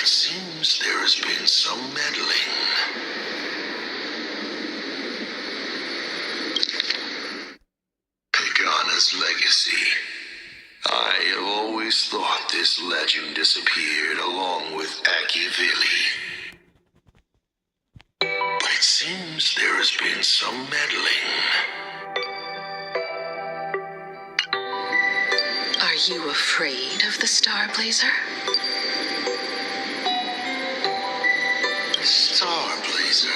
It seems there has been some meddling. Pagana's legacy. I have always thought this legend disappeared along with Akivili. But it seems there has been some meddling. Are you afraid of the Starblazer? Starblazer?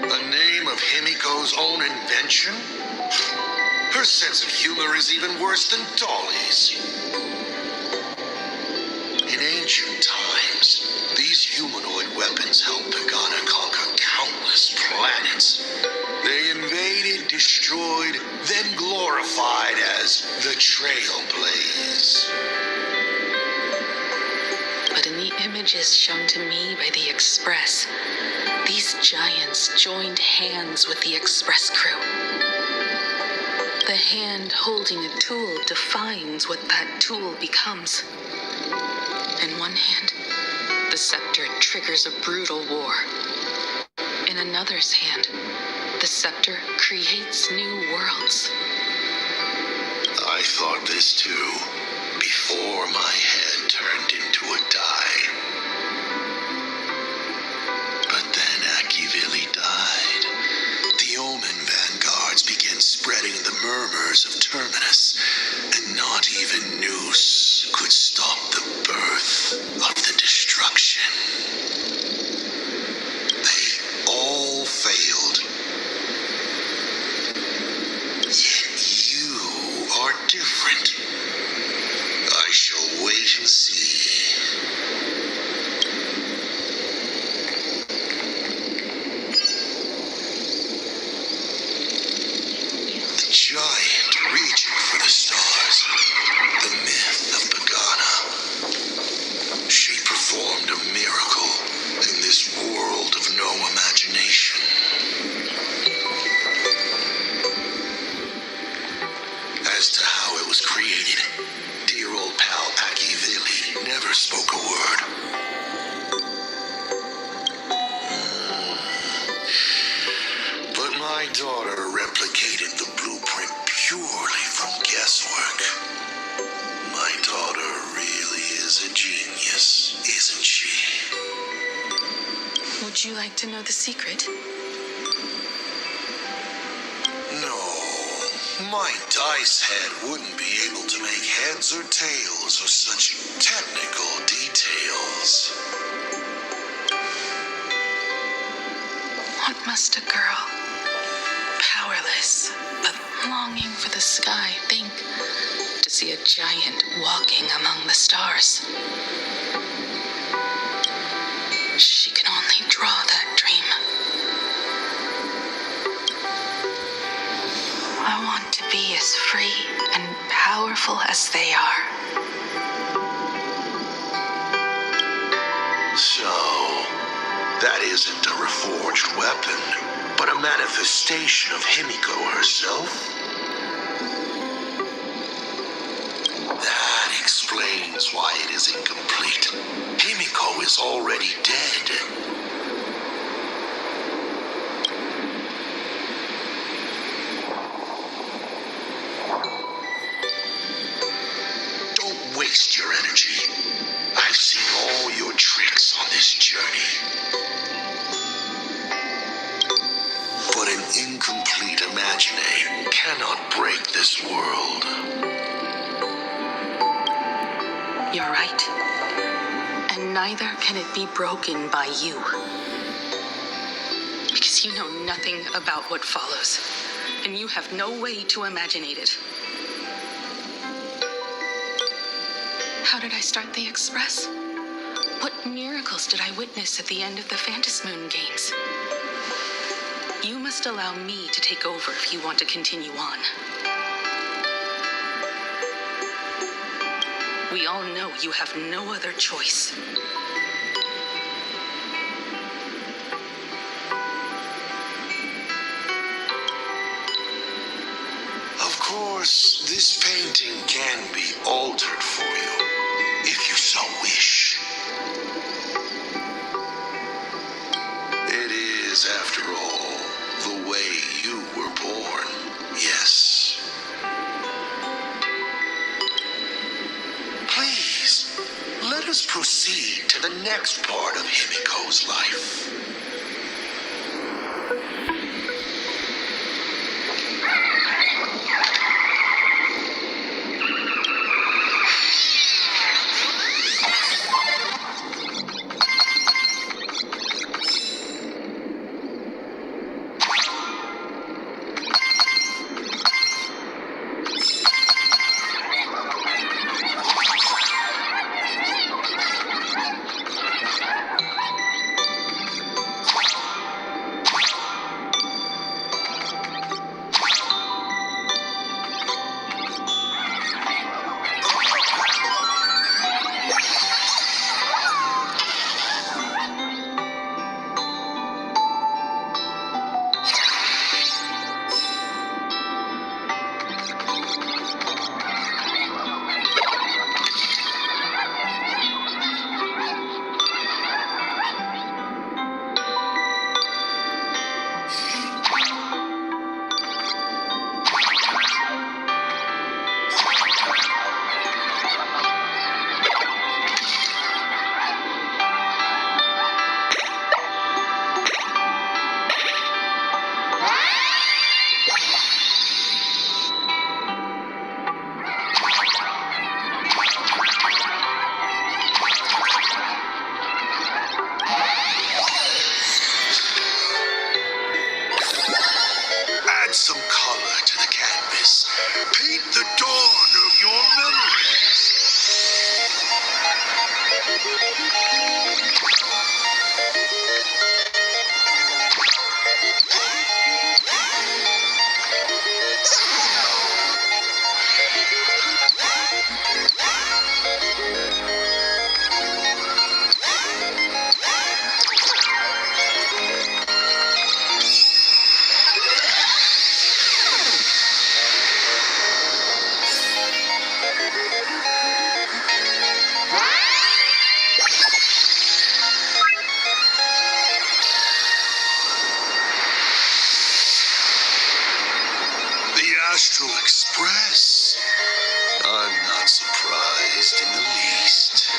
A name of Himiko's own invention? Her sense of humor is even worse than Dolly's. In ancient times, these humanoid weapons helped Pagana conquer countless planets. They invaded, destroyed, then glorified as the Trailblaze. But in the images shown to me by the Express, these giants joined hands with the Express crew. The hand holding a tool defines what that tool becomes. In one hand, the scepter triggers a brutal war. In another's hand, the scepter creates new worlds. I thought this too, before my head turned into a die. But then Akivili died. The Omen vanguards began spreading the murmurs of Terminus, and not even Noose could stop the birth of the destruction. They all failed. Yet you are different. I shall wait and see. The giant reaching for the stars. The myth of Pagana. She performed a miracle in this world of no imagination. As to how it was created, dear old pal Akivili never spoke a word. But my daughter replicated the blueprint purely from guesswork. My daughter really is a genius, isn't she? Would you like to know the secret? No, my dice head wouldn't be able to make heads or tails of such technical details. What must a girl, powerless, but longing for the sky, think to see a giant walking among the stars? She can only draw that dream. I want to be as free and powerful as they are. So, that isn't a reforged weapon, but a manifestation of Himiko herself? That explains why it is incomplete. Himiko is already dead. Don't waste your energy. I've seen all your tricks on this journey. But an incomplete imagine cannot break this world. You're right. And neither can it be broken by you. Because you know nothing about what follows, and you have no way to imaginate it. How did I start the Express? What miracles did I witness at the end of the Phantasmoon games? You must allow me to take over if you want to continue on. We all know you have no other choice. Of course, this painting can be altered for you, if you so wish. us proceed to the next part of Himiko's life. Add some color to the canvas. Paint the dawn of your memories. Astral Express. I'm not surprised in the least.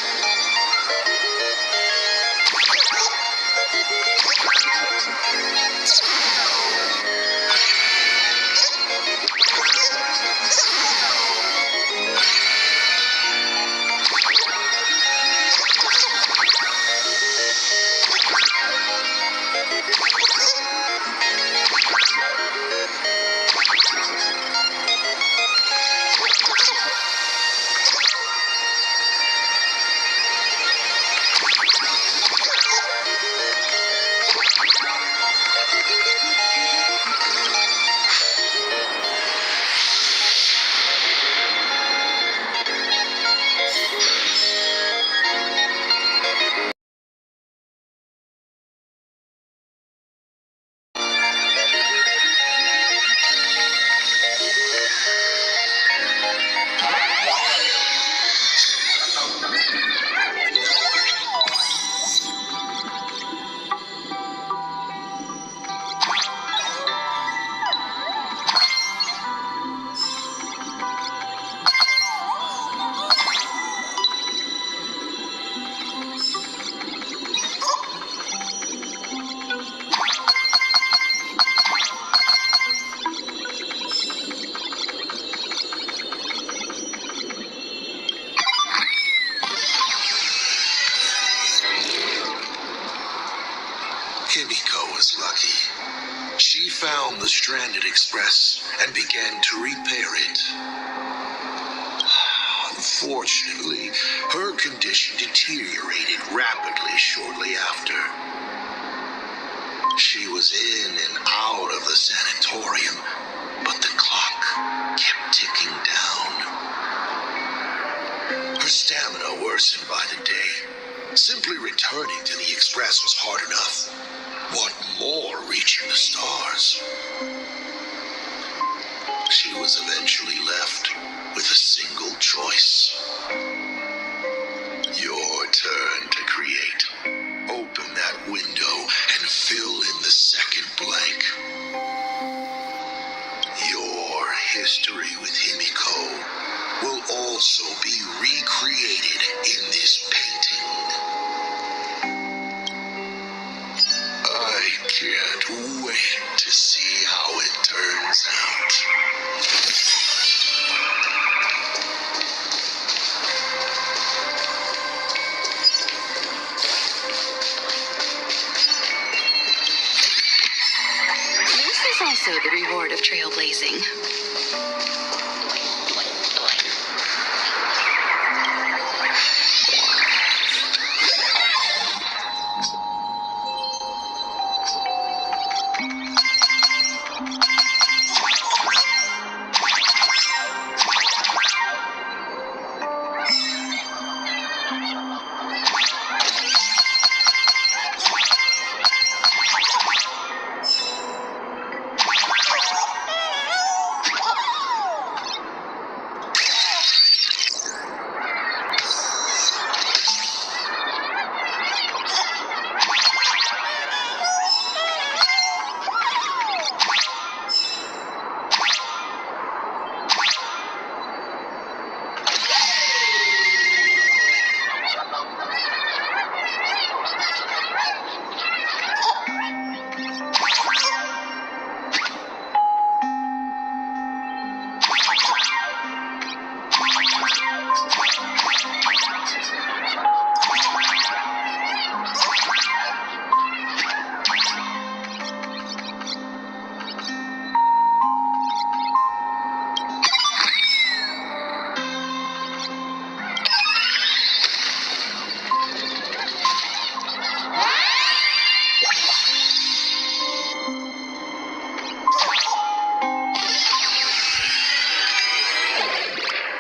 Himiko was lucky. She found the stranded express and began to repair it. Unfortunately, her condition deteriorated rapidly shortly after. She was in and out of the sanatorium, but the clock kept ticking down. Her stamina worsened by the day. Simply returning to the express was hard enough. What more reaching the stars? She was eventually left with a single choice. Your turn to create. Open that window and fill in the second blank. Your history with Himiko will also be recreated in this painting. trailblazing.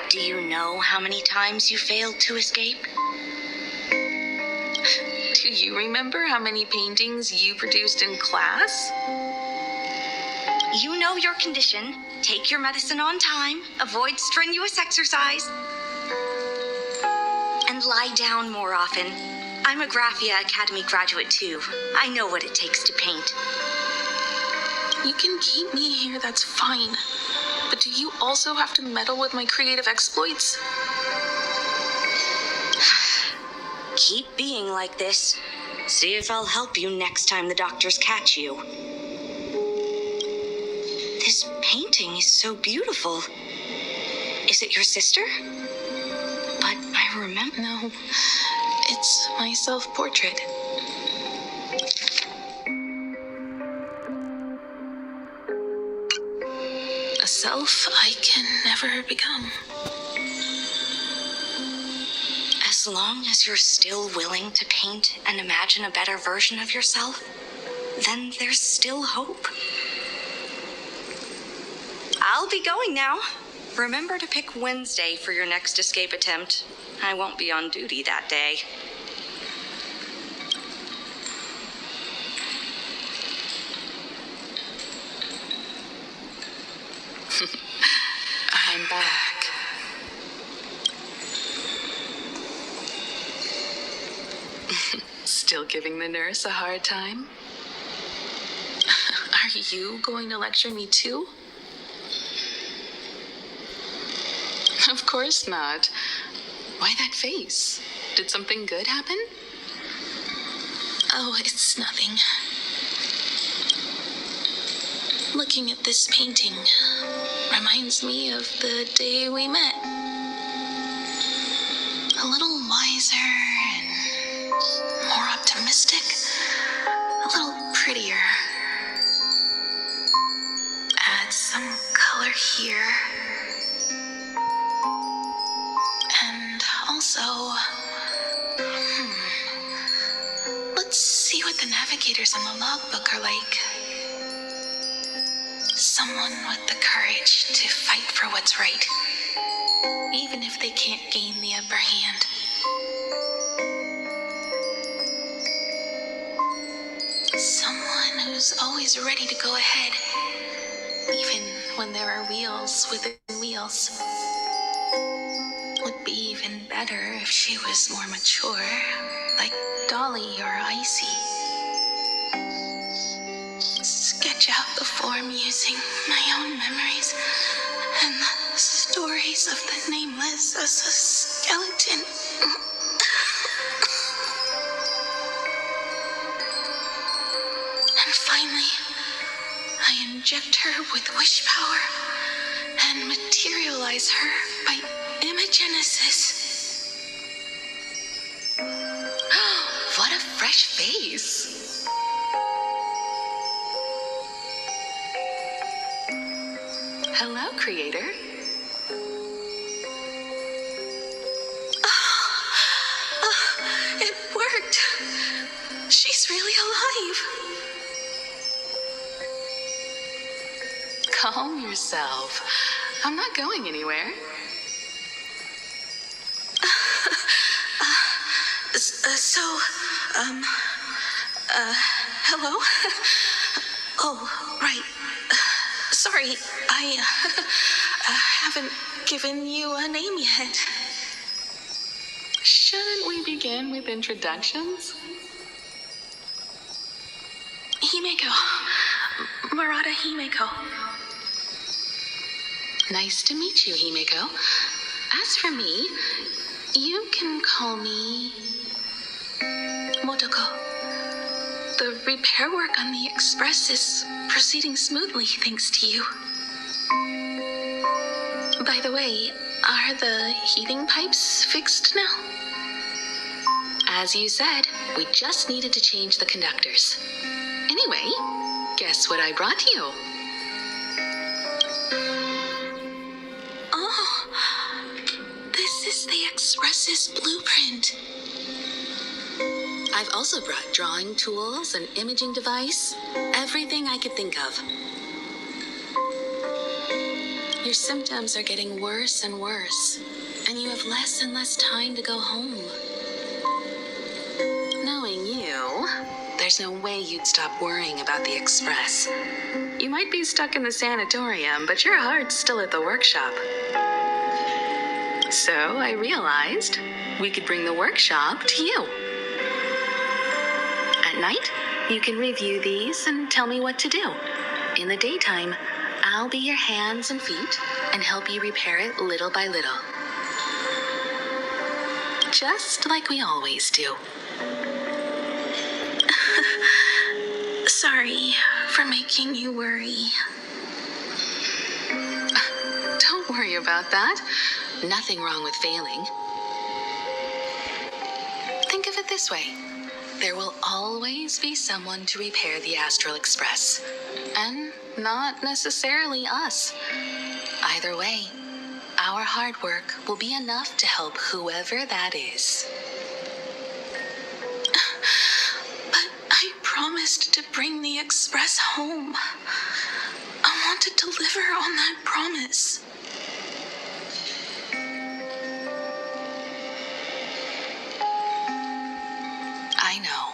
Do you know how many times you failed to escape? Do you remember how many paintings you produced in class? You know your condition. Take your medicine on time, avoid strenuous exercise, and lie down more often. I'm a Graphia Academy graduate too. I know what it takes to paint. You can keep me here, that's fine. But do you also have to meddle with my creative exploits? Keep being like this. See if I'll help you next time the doctors catch you. This painting is so beautiful. Is it your sister? But I remember... No, it's my self-portrait. A self I can never become. As long as you're still willing to paint and imagine a better version of yourself, then there's still hope. I'll be going now. Remember to pick Wednesday for your next escape attempt. I won't be on duty that day. I'm back. Still giving the nurse a hard time? Are you going to lecture me too? Of course not. Why that face? Did something good happen? Oh, it's nothing. Looking at this painting reminds me of the day we met. A little wiser and more optimistic, a little prettier. Add some color here. And also, let's see what the navigators on the logbook are like. Someone with the courage to fight for what's right, even if they can't gain the upper hand. Someone who's always ready to go ahead, even when there are wheels within wheels. Would be even better if she was more mature, like Dolly or Icy. Sketch out the form using my own memories and the stories of the nameless as a skeleton. And finally, I inject her with wish power and materialize her by imagenesis. What a fresh face. creator. It worked. She's really alive. Calm yourself. I'm not going anywhere. Hello? Oh, right. Sorry, I haven't given you a name yet. Shouldn't we begin with introductions? Himeko. Murata Himeko. Nice to meet you, Himeko. As for me, you can call me Motoko. The repair work on the Express is proceeding smoothly thanks to you. By the way, are the heating pipes fixed now? As you said, we just needed to change the conductors. Anyway, guess what I brought you? Oh, this is the Express's blueprint. I've also brought drawing tools, an imaging device, everything I could think of. Your symptoms are getting worse and worse, and you have less and less time to go home. Knowing you, there's no way you'd stop worrying about the Express. You might be stuck in the sanatorium, but your heart's still at the workshop. So I realized we could bring the workshop to you. At night, you can review these and tell me what to do. In the daytime, I'll be your hands and feet and help you repair it little by little. Just like we always do. Sorry for making you worry. Don't worry about that. Nothing wrong with failing. Think of it this way. There will always be someone to repair the Astral Express. And not necessarily us. Either way, our hard work will be enough to help whoever that is. But I promised to bring the Express home. I want to deliver on that promise. I know.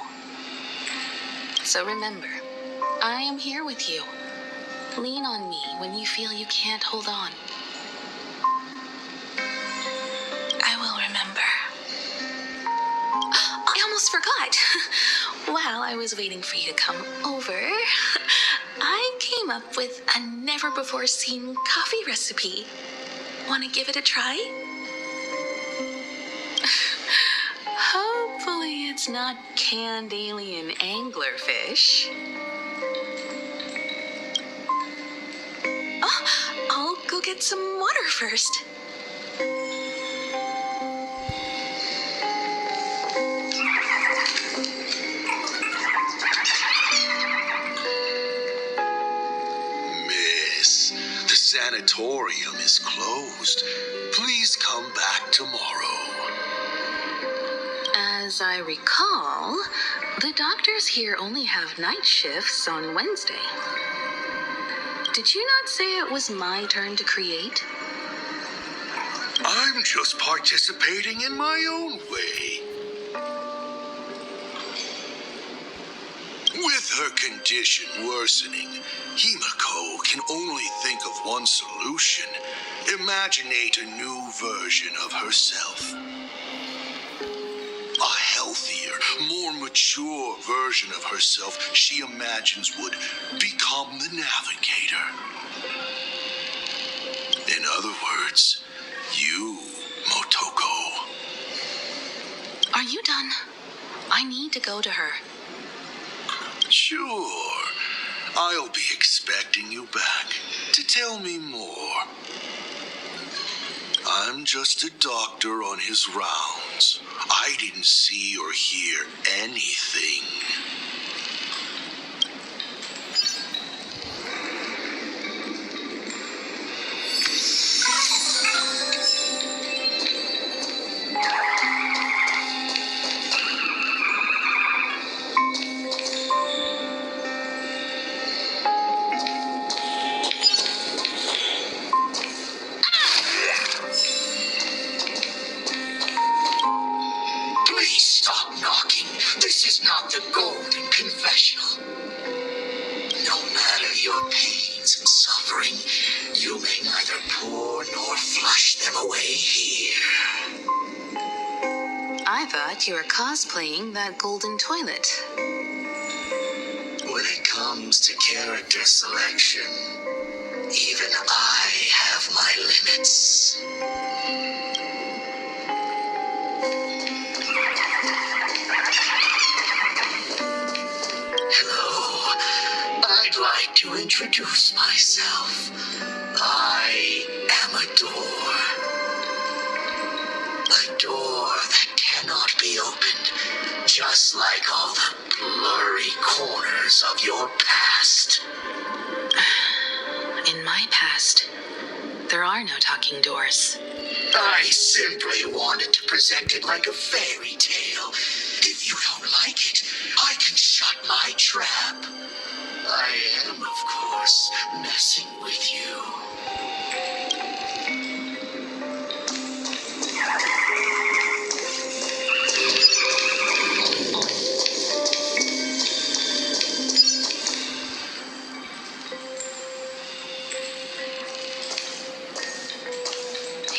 So remember, I am here with you. Lean on me when you feel you can't hold on. I will remember. I almost forgot. While I was waiting for you to come over, I came up with a never-before-seen coffee recipe. Want to give it a try? Hopefully it's not canned alien anglerfish. Oh, I'll go get some water first. Miss, the sanatorium is closed. Please come back tomorrow. As I recall, the doctors here only have night shifts on Wednesday. Did you not say it was my turn to create? I'm just participating in my own way. With her condition worsening, Himeko can only think of one solution. Imaginate a new version of herself. A healthier, more mature version of herself she imagines would become the navigator. In other words, you, Motoko. Are you done? I need to go to her. Sure. I'll be expecting you back to tell me more. I'm just a doctor on his rounds. I didn't see or hear anything. knocking. This is not the Golden Confessional. No matter your pains and suffering, you may neither pour nor flush them away here. I thought you were cosplaying that golden toilet. When it comes to character selection, even I have my limits. Hello, I'd like to introduce myself. I am a door. A door that cannot be opened, just like all the blurry corners of your past. In my past, there are no talking doors. I simply wanted to present it like a fairy tale. If you don't like it, I can shut my trap. I am, of course, messing with you.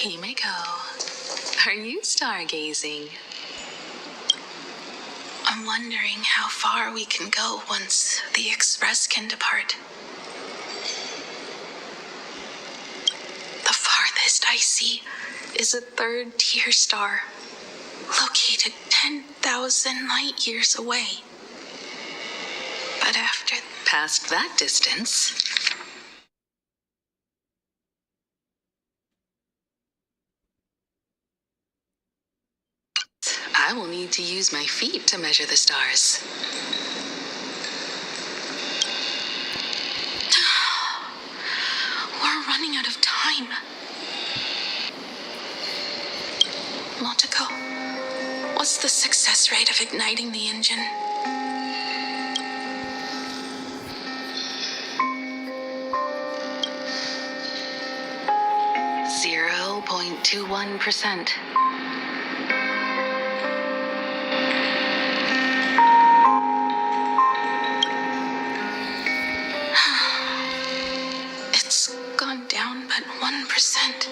Himeko, are you stargazing? I'm wondering how far we can go once the Express can depart. The farthest I see is a third-tier star, located 10,000 light years away. But after past that distance, I will need to use my feet to measure the stars. We're running out of time. Motoko, what's the success rate of igniting the engine? 0.21%. It's gone down but 1%.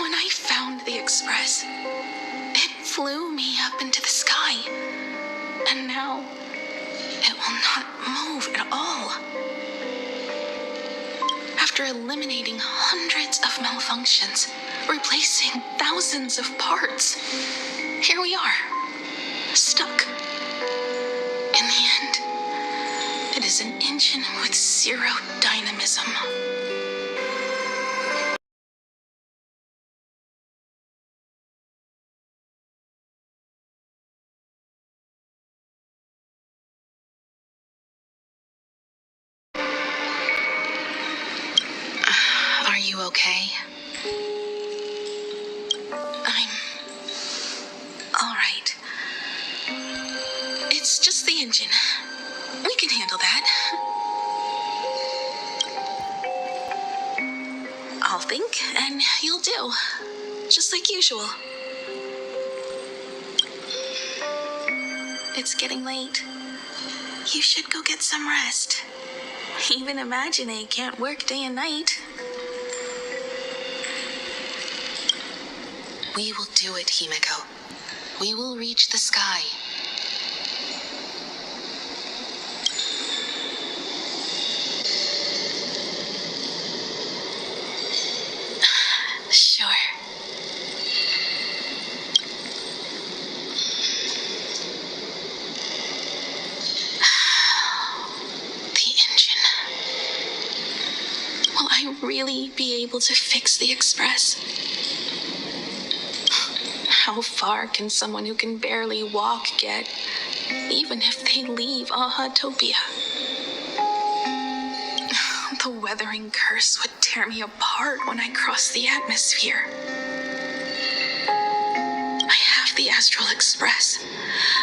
When I found the Express, it flew me up into the sky. And now, it will not move at all. After eliminating hundreds of malfunctions, replacing thousands of parts, here we are, stuck. In the end, it is an engine with zero dynamism. Are you okay? I'm all right. It's just the engine. We can handle that. I'll think, and you'll do. Just like usual. It's getting late. You should go get some rest. Even Imagine can't work day and night. We will do it, Himeko. We will reach the sky. Sure. The engine. Will I really be able to fix the Express? How far can someone who can barely walk get, even if they leave Ahatopia? The weathering curse would tear me apart when I cross the atmosphere. I have the Astral Express.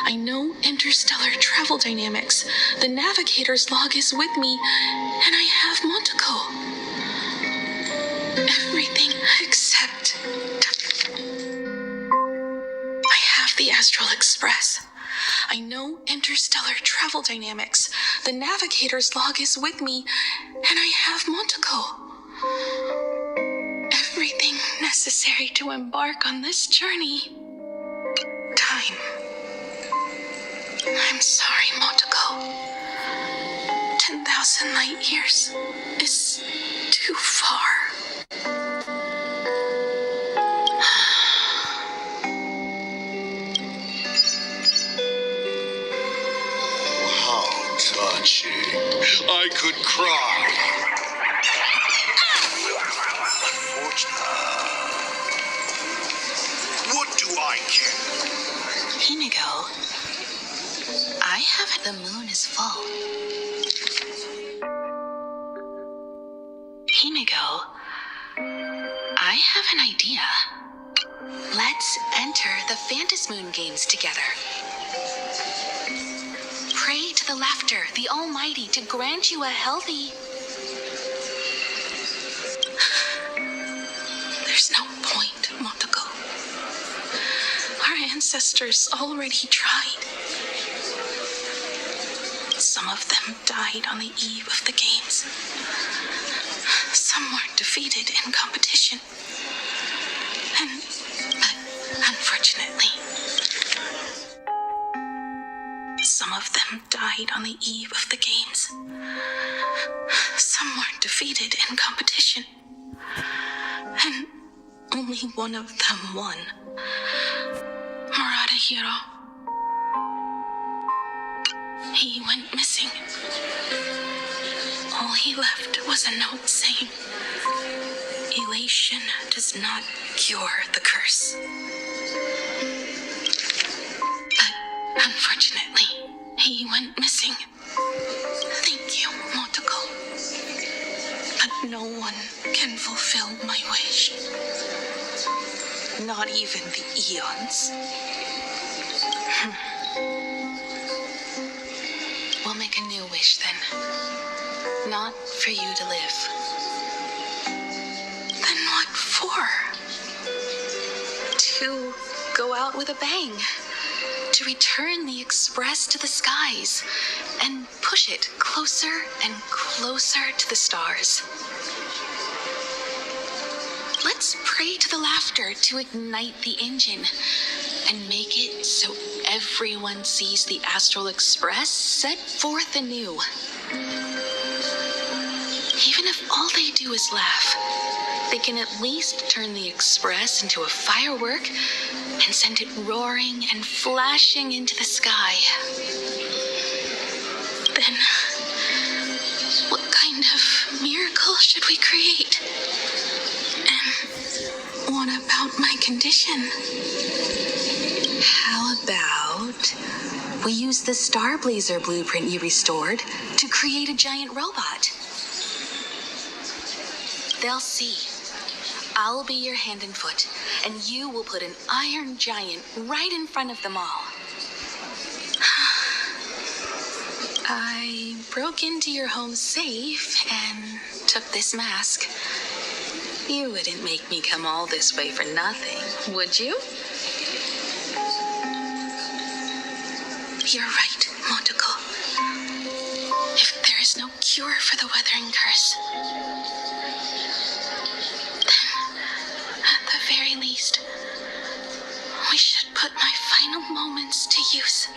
I know interstellar travel dynamics. The navigator's log is with me, and I have Monteko. Everything except Express. I know interstellar travel dynamics. The navigator's log is with me, and I have Montaco. Everything necessary to embark on this journey. Time. I'm sorry, Montaco. 10,000 light years is too far. Touching. I could cry. Unfortunately. What do I care? Himigo, I have the moon is full. Himigo, I have an idea. Let's enter the Phantasmoon games together. Pray to the laughter, the Almighty, to grant you a healthy... There's no point, Montaco. Our ancestors already tried. Some of them died on the eve of the games. Some were defeated in competition. But unfortunately, some of them died on the eve of the games. Some were defeated in competition. And only one of them won. Hiro. He went missing. All he left was a note saying, "Elation does not cure the curse." But unfortunately, he went missing. Thank you, Montaco. But no one can fulfill my wish. Not even the eons. We'll make a new wish then. Not for you to live. Then what for? To go out with a bang. To return the Express to the skies and push it closer and closer to the stars. Let's pray to the laughter to ignite the engine and make it so everyone sees the Astral Express set forth anew. Even if all they do is laugh, they can at least turn the Express into a firework and send it roaring and flashing into the sky. Then, what kind of miracle should we create? And what about my condition? How about we use the Starblazer blueprint you restored to create a giant robot? They'll see. I'll be your hand and foot, and you will put an iron giant right in front of them all. I broke into your home safe and took this mask. You wouldn't make me come all this way for nothing, would you? You're right, Montaco. If there is no cure for the weathering curse, then, at the very least, we should put my final moments to use.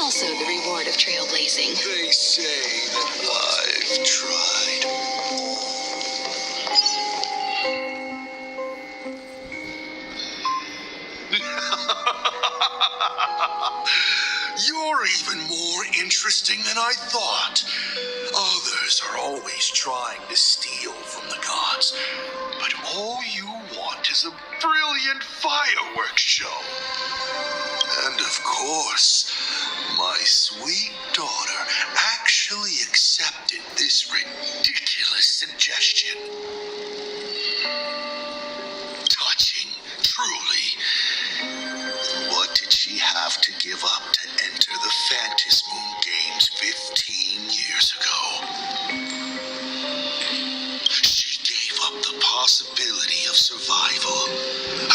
Also the reward of trailblazing. They say that I've tried. You're even more interesting than I thought. Others are always trying to steal from the gods, but all you want is a brilliant fireworks show. And of course, my sweet daughter actually accepted this ridiculous suggestion. gave up to enter the Phantasmoon Games 15 years ago. She gave up the possibility of survival,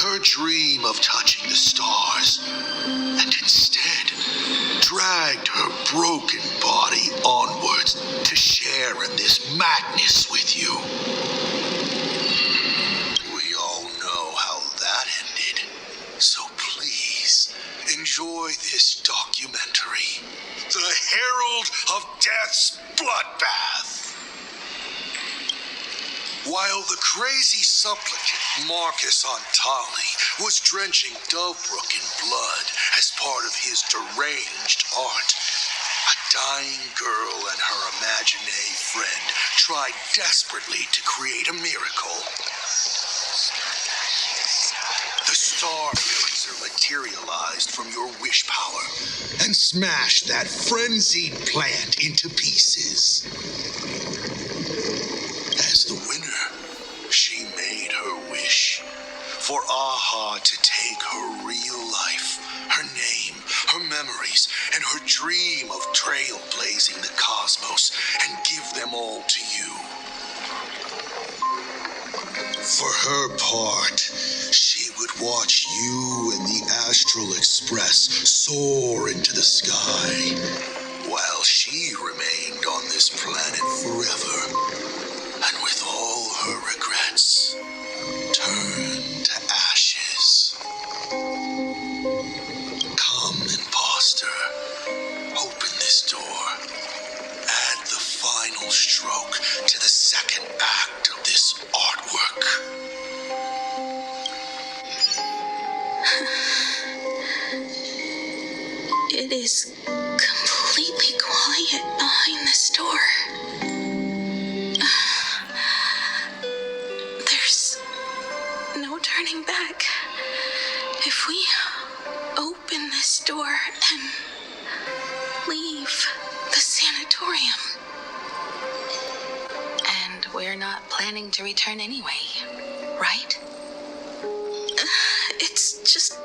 her dream of touching the stars, and instead dragged her broken body onwards to share in this madness with you. We all know how that ended, so please enjoy this documentary, The Herald of Death's Bloodbath. While the crazy supplicant Marcus Antali was drenching Dovebrook in blood as part of his deranged art, a dying girl and her imaginary friend tried desperately to create a miracle. The star blazer materialized from your wish power and smashed that frenzied plant into pieces. As the winner, she made her wish for Aha to take her real life, her name, her memories, and her dream of trailblazing the cosmos and give them all to you. For her part, she would watch you and the Astral Express soar into the sky, while she remained on this planet forever. And with all her regrets, turned to ashes. Come, imposter, open this door. Add the final stroke to the second act of this artwork. It is completely quiet behind this door. There's no turning back. If we open this door and leave the sanatorium. And we're not planning to return anyway, right? It's just...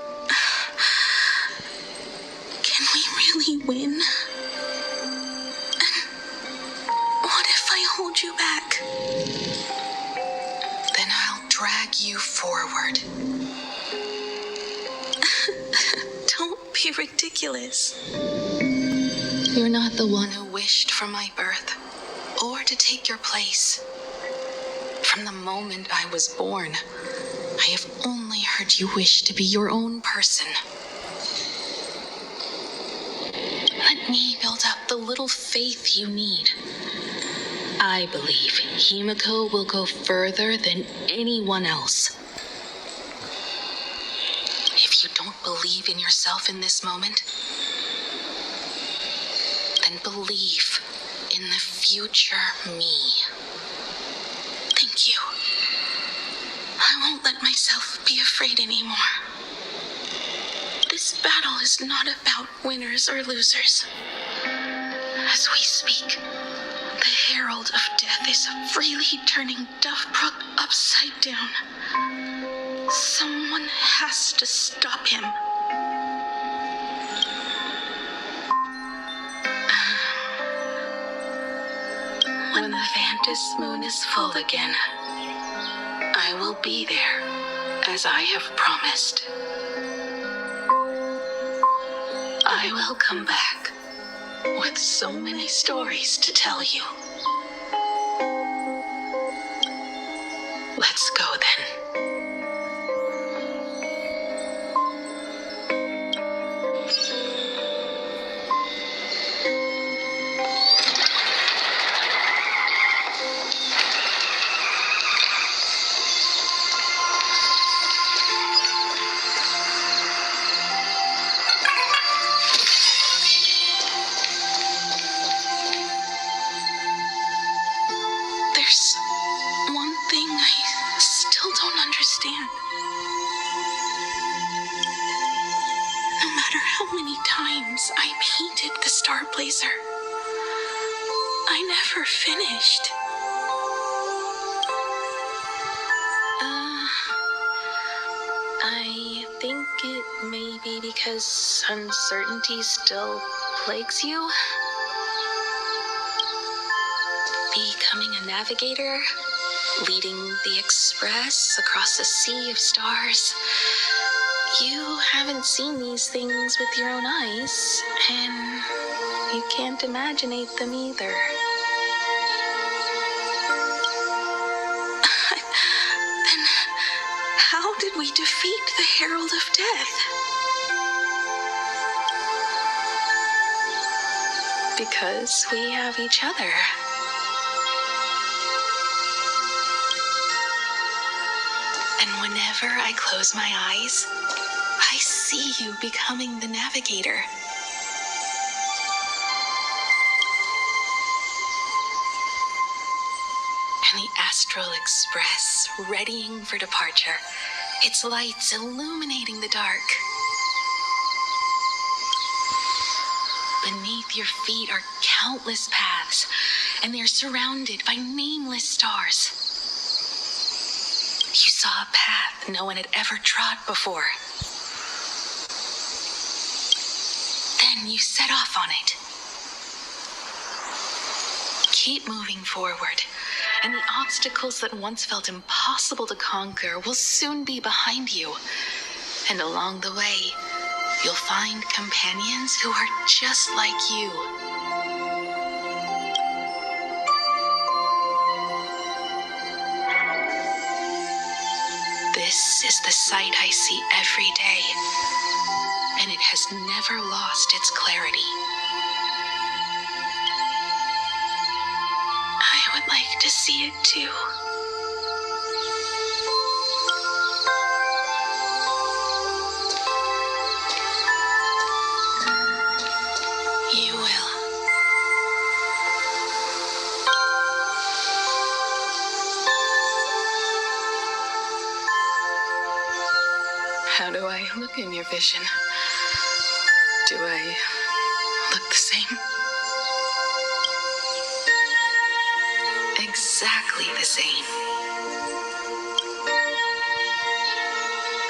Can we really win? And what if I hold you back? Then I'll drag you forward. Don't be ridiculous. You're not the one who wished for my birth, or to take your place. From the moment I was born, I have only heard you wish to be your own person. Let me build up the little faith you need. I believe Himiko will go further than anyone else. If you don't believe in yourself in this moment, then believe in the future me. Thank you. I won't let myself be afraid anymore. This battle is not about winners or losers. As we speak, the Herald of Death is freely turning Dovebrook upside down. Someone has to stop him. When the Phantasmoon is full again, I will be there, as I have promised. I will come back with so many stories to tell you. Let's go then. There's one thing I still don't understand. No matter how many times I painted the Star Blazer, I never finished. I think it may be because uncertainty still plagues you? Becoming a navigator, leading the Express across a sea of stars. You haven't seen these things with your own eyes, and you can't imaginate them either. Then how did we defeat the Herald of Death? Because we have each other. And whenever I close my eyes, I see you becoming the navigator. And the Astral Express readying for departure, its lights illuminating the dark. Beneath your feet are countless paths, and they're surrounded by nameless stars. You saw a path no one had ever trod before. Then you set off on it. Keep moving forward, and the obstacles that once felt impossible to conquer will soon be behind you. And along the way, you'll find companions who are just like you. This is the sight I see every day, and it has never lost its clarity. I would like to see it too. You will. How do I look in your vision? Do I look the same? Exactly the same.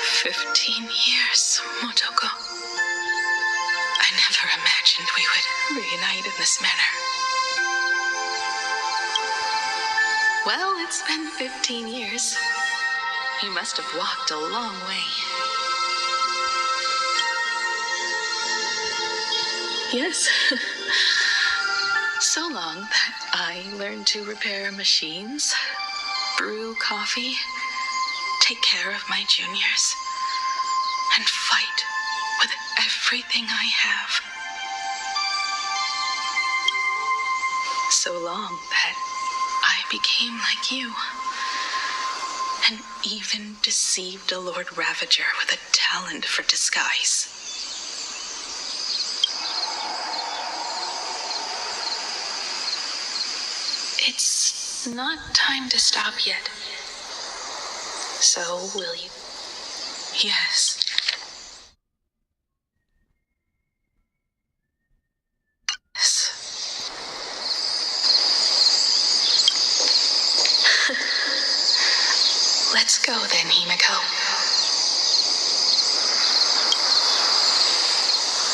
15 years, Motoko. I never imagined we would reunite in this manner. Well, it's been 15 years. You must have walked a long way. Yes. So long that I learned to repair machines, brew coffee, take care of my juniors, and fight with everything I have. So long that I became like you, and even deceived a Lord Ravager with a talent for disguise. It's not time to stop yet. So, will you? Yes. Let's go then, Himiko.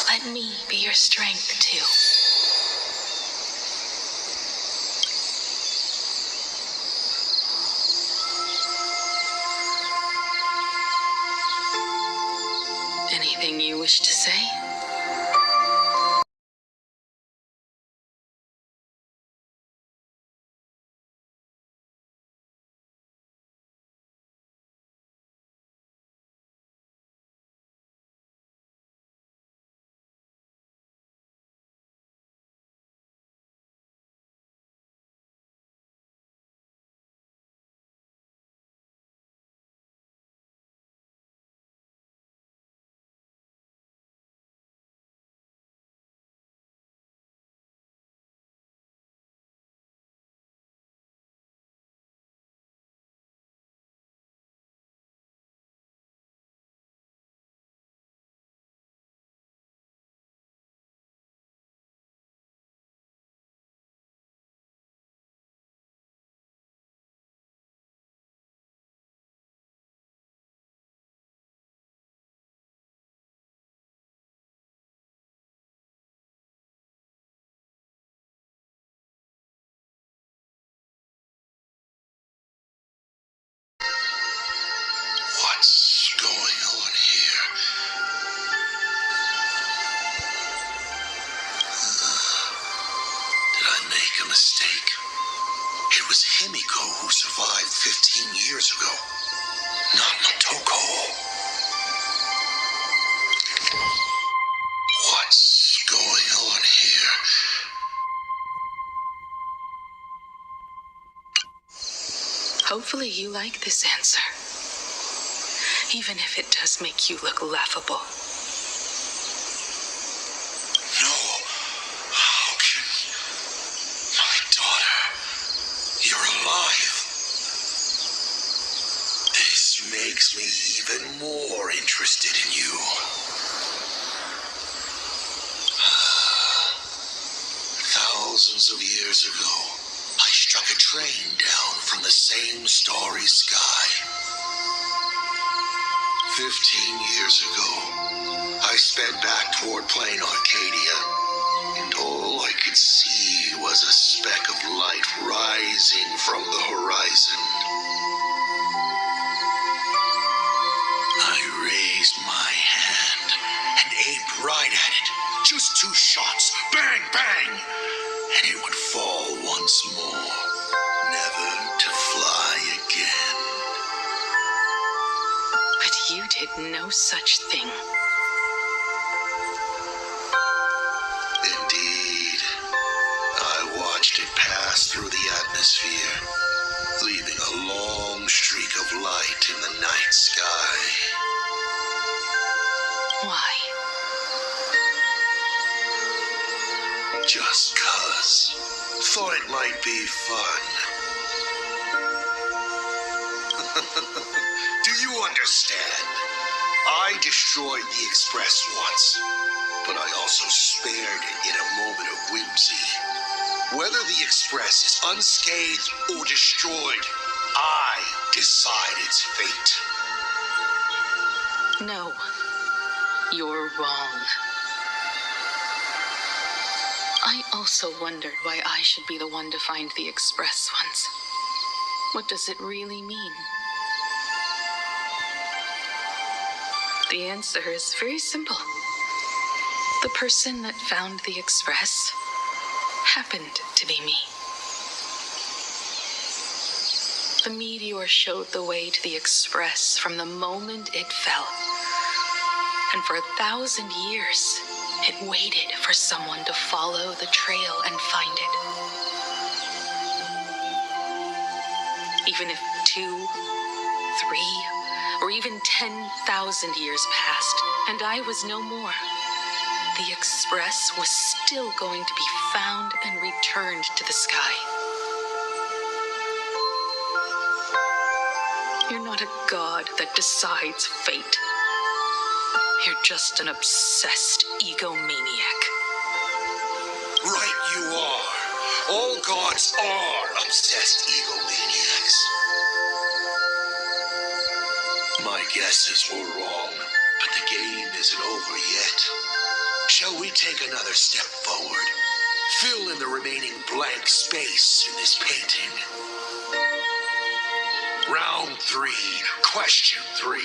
Let me be your strength, too. Anything you wish to say? a mistake. It was Himiko who survived 15 years ago, not Motoko. What's going on here? Hopefully you like this answer, even if it does make you look laughable. No. How can... My daughter... You're alive. This makes me even more interested in you. Thousands of years ago, I struck a train down from the same starry sky. 15 years ago, I sped back toward Plain Arcadia, and all I could see was a speck of light rising from the horizon. I raised my hand and aimed right at it. Just 2 shots. Bang, bang! And it would fall once more, never to fly again. But you did no such thing. Indeed. I watched it pass through the atmosphere, leaving a long streak of light in the night sky. Why? Just 'cause. Thought it might be fun. Do you understand? I destroyed the Express once, but I also spared it in a moment of whimsy. Whether the Express is unscathed or destroyed, I decide its fate. No, you're wrong. I also wondered why I should be the one to find the Express once. What does it really mean? The answer is very simple. The person that found the Express happened to be me. The meteor showed the way to the Express from the moment it fell. And for 1,000 years, it waited for someone to follow the trail and find it. Even if 2, 3, or even 10,000 years passed, and I was no more, the Express was still going to be found and returned to the sky. You're not a god that decides fate. You're just an obsessed egomaniac. Right you are. All gods are obsessed egomaniacs. My guesses were wrong, but the game isn't over yet. Shall we take another step forward? Fill in the remaining blank space in this painting. Round 3, question 3.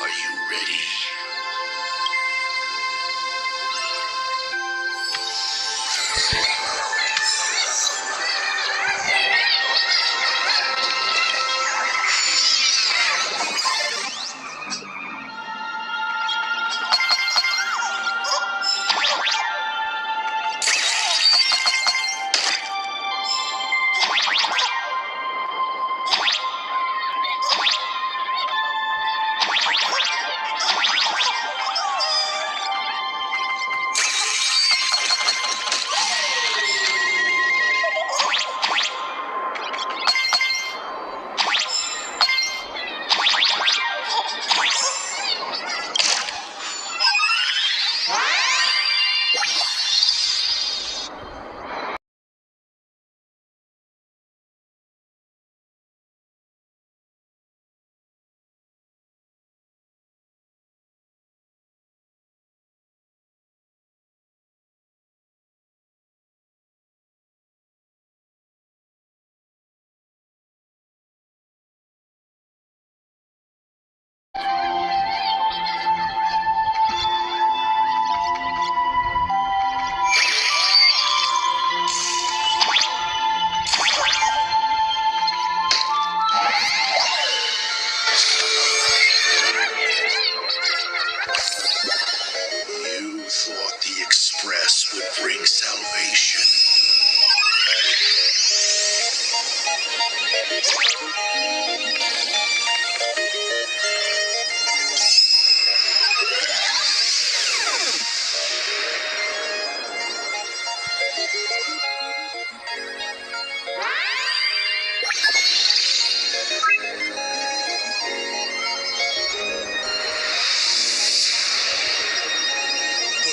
Are you ready? But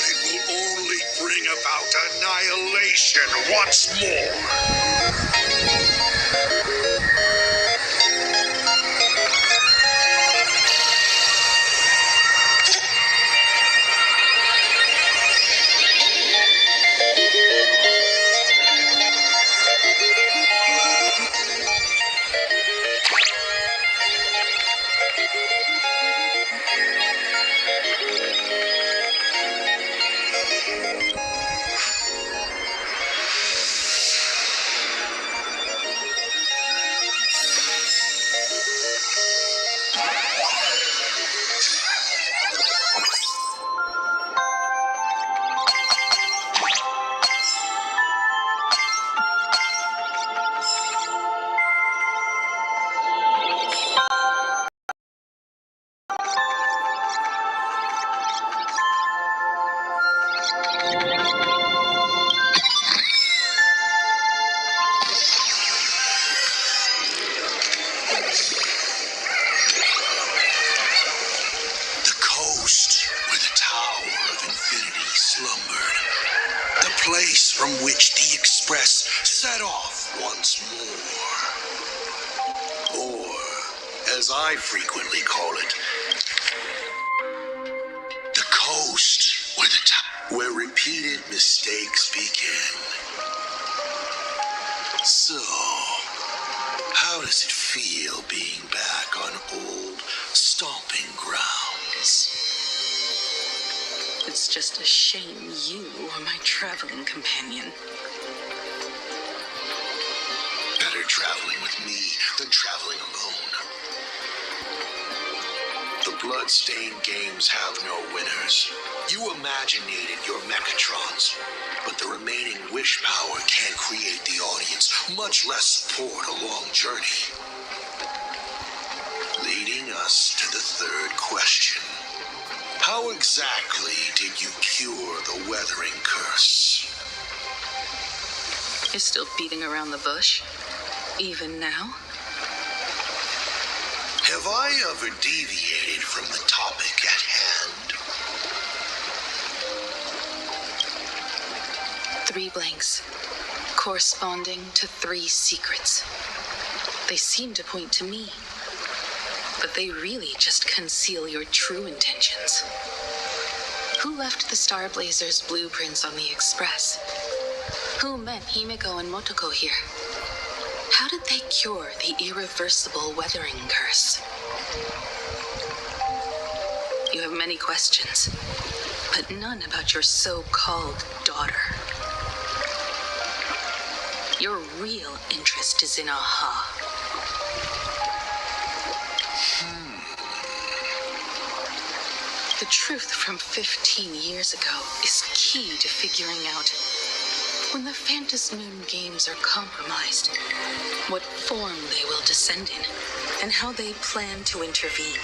it will only bring about annihilation once more. The coast where the Tower of Infinity slumbered. The place from which the Express set off once more. Or, as I frequently call it, the coast where repeated mistakes begin. So, how does it feel being back on old stomping grounds? It's just a shame you are my traveling companion. Better traveling with me than traveling alone. The blood-stained games have no winners. You imaginated your Mechatrons, but the remaining wish power can't create the audience, much less support a long journey. Leading us to the third question. How exactly did you cure the weathering curse? You're still beating around the bush? Even now? Have I ever deviated from the topic at hand? 3 blanks, corresponding to 3 secrets. They seem to point to me, but they really just conceal your true intentions. Who left the Star Blazers' blueprints on the Express? Who met Himeko and Motoko here? How did they cure the irreversible weathering curse? You have many questions, but none about your so-called daughter. Your real interest is in Aha. The truth from 15 years ago is key to figuring out when the Phantasm Moon games are compromised, what form they will descend in, and how they plan to intervene.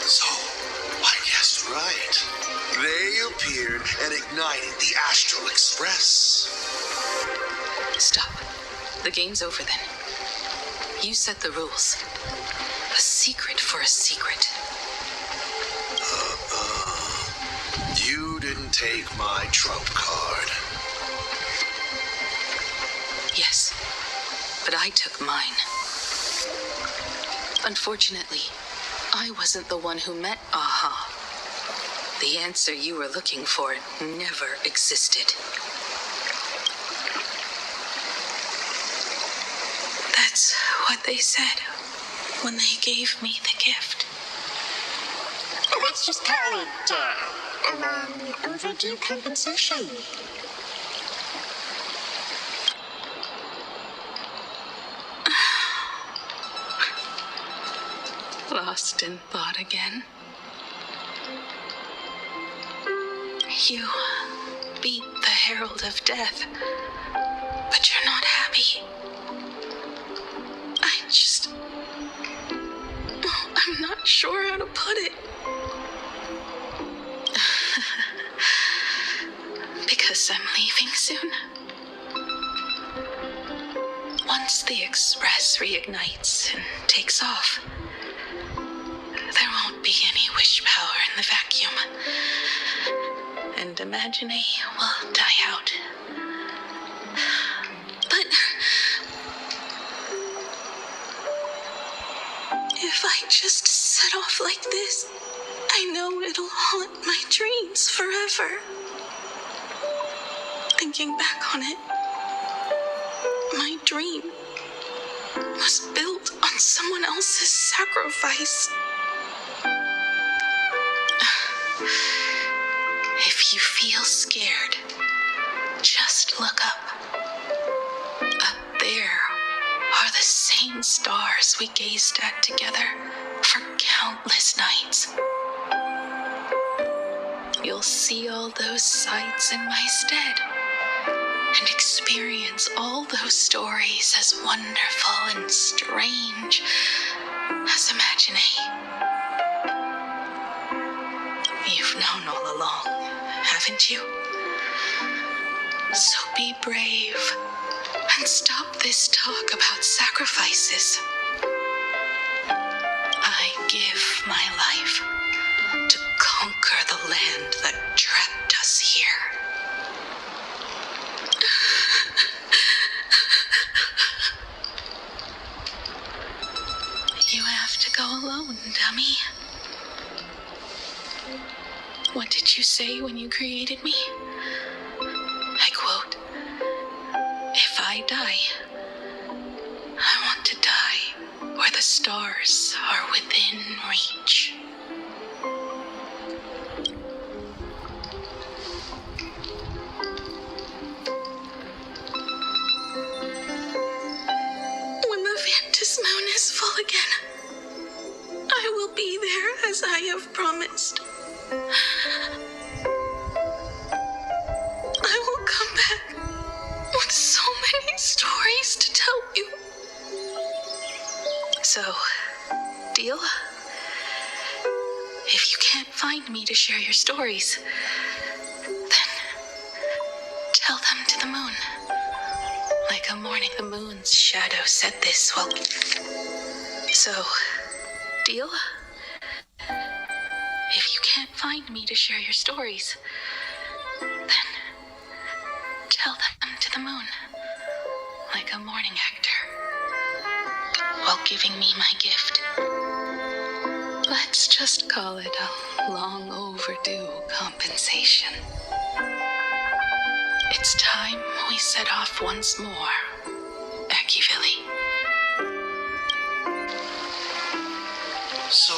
So, I guessed right. They appeared and ignited the Astral Express. Stop. The game's over then. You set the rules. A secret for a secret. You didn't take my trump card. Yes, but I took mine. Unfortunately, I wasn't the one who met Aha. The answer you were looking for never existed. That's what they said when they gave me the gift. Let's just call it, overdue compensation. Lost in thought again. You beat the Herald of Death, but you're not happy. sure how to put it. Because I'm leaving soon. Once the Express reignites and takes off, there won't be any wish power in the vacuum. And Imagine will die out. But if I just set off like this, I know it'll haunt my dreams forever. Thinking back on it, my dream was built on someone else's sacrifice. If you feel scared, just look up. Up there are the same stars we gazed at together for countless nights. You'll see all those sights in my stead and experience all those stories as wonderful and strange as Imagine. You've known all along, haven't you? So be brave and stop this talk about sacrifices. I give my life to conquer the land that trapped us here. You have to go alone, dummy. What did you say when you created me? I quote, "If I die, I want to die where the stars are within reach." When the Ventus moon is full again, I will be there as I have promised. I will come back with so many stories to tell you. So, deal? If you can't find me to share your stories, then tell them to the moon. Like a morning, the moon's shadow said this. Well, so, deal? If you can't find me to share your stories, then tell them to the moon, like a morning actor, while giving me my gift. Let's just call it a long overdue compensation. It's time we set off once more, Akivili. So,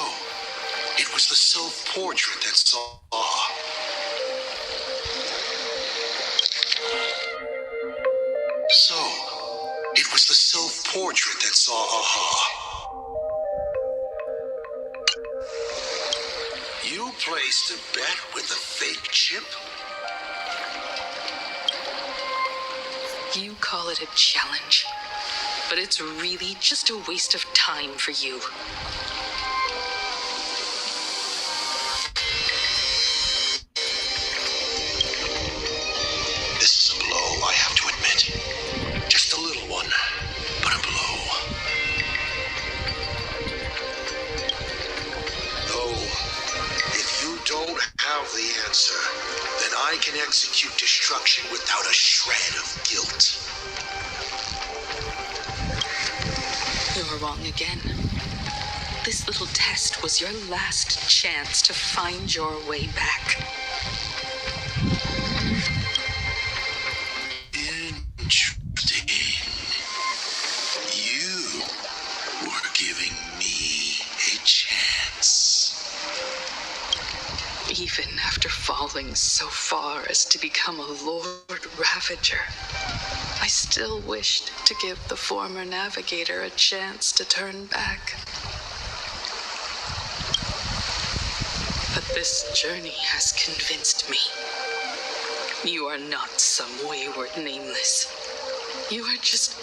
it was the self-portrait that saw. So, it was the self-portrait that saw Aha. You placed a bet with a fake chip? You call it a challenge, but it's really just a waste of time for you. This is a blow, I have to admit. Just a little one, but a blow. Though, if you don't have the answer, then I can execute destruction without a shred of guilt. You're wrong again. This little test was your last chance to find your way back. Interesting. You were giving me a chance. Even after falling so far as to become a Lord Ravager, I still wished to give the former navigator a chance to turn back. But this journey has convinced me. You are not some wayward nameless. You are just